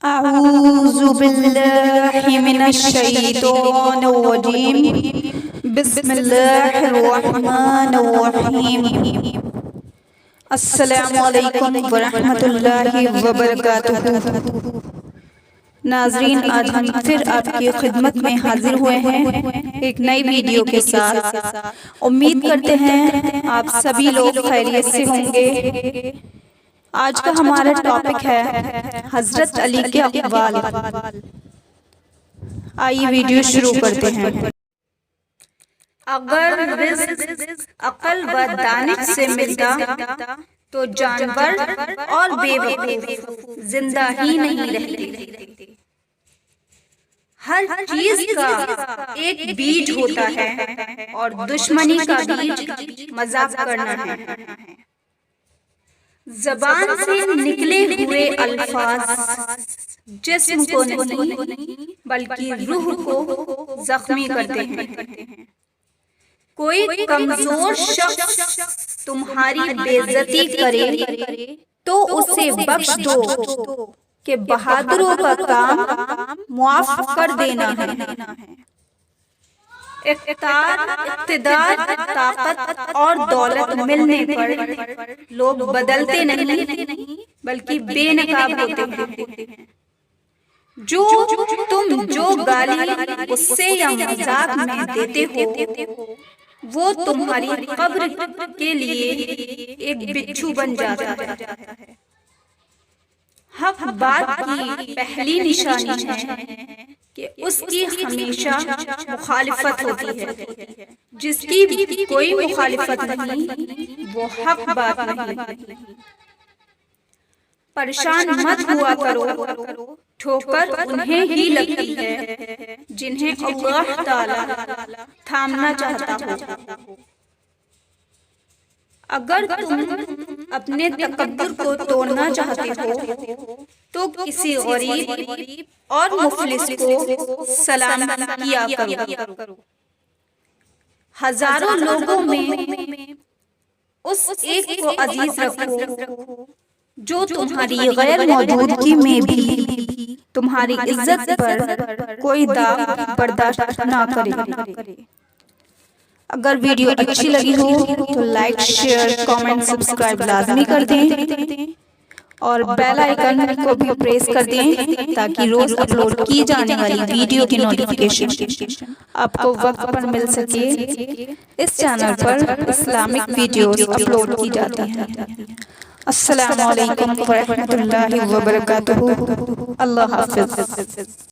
أعوذ بالله من الشيطان الرجيم. بسم الله الرحمن الرحیم. السلام علیکم ورحمۃ اللہ وبرکاتہ. ناظرین، آج ہم پھر آپ کی خدمت میں حاضر ہوئے ہیں ایک نئی ویڈیو کے ساتھ. امید کرتے ہیں آپ سبھی لوگ خیریت سے ہوں گے. آج کا ہمارا ٹاپک ہے حضرت علی کے اقوال. آئیے ویڈیو شروع کرتے ہیں. اگر رزق عقل و دانش سے ملتا تو جانور اور بے وقوف زندہ ہی نہیں رہتے. ہر چیز کا ایک بیج ہوتا ہے اور دشمنی کا بیج مذاق کرنا ہے. زبان سے نکلے ہوئے الفاظ جسم کو نہیں بلکہ روح کو زخمی کرتے ہیں. کوئی کمزور شخص تمہاری بے عزتی کرے تو اسے بخش دو کہ بہادروں کا کام معاف کر دینا ہے. اقتدار، طاقت اور دولت ملنے پر لوگ بدلتے نہیں بلکہ بے نقاب ہوتے ہیں. جو گالی غصے یا مذاق میں دیتے ہو وہ تمہاری قبر کے لیے ایک بچھو بن جاتا ہے. حق بات کی پہلی نشانی ہے کہ اس کی ہمیشہ مخالفت ہوتی ہے. جس کی کوئی مخالفت نہیں وہ حق بات نہیں. پریشان مت ہوا کرو، ٹھوکر انہیں ہی لگتی ہے جنہیں اللہ تعالی تھامنا چاہتا ہو. اگر تم اپنے تکبر کو توڑنا چاہتے ہو تو کسی غریب اور مفلس کو سلام کیا کرو. ہزاروں لوگوں میں اس ایک کو عزیز رکھو جو تمہاری غیر موجودگی میں بھی تمہاری عزت پر کوئی داغ برداشت نہ کرے. اگر ویڈیو اچھی لگی ہو تو لائک، شیئر، کامنٹ، سبسکرائب لازمی کر دیں اور بیل آئیکن کو بھی پریس کر دیں تاکہ روز اپلوڈ کی جانے والی ویڈیو کی نوٹیفیکیشن آپ کو وقت پر مل سکے. اس چینل پر اسلامک ویڈیوز اپلوڈ کی جاتی ہیں. السلام علیکم ورحمۃ اللہ وبرکاتہ. اللہ حافظ.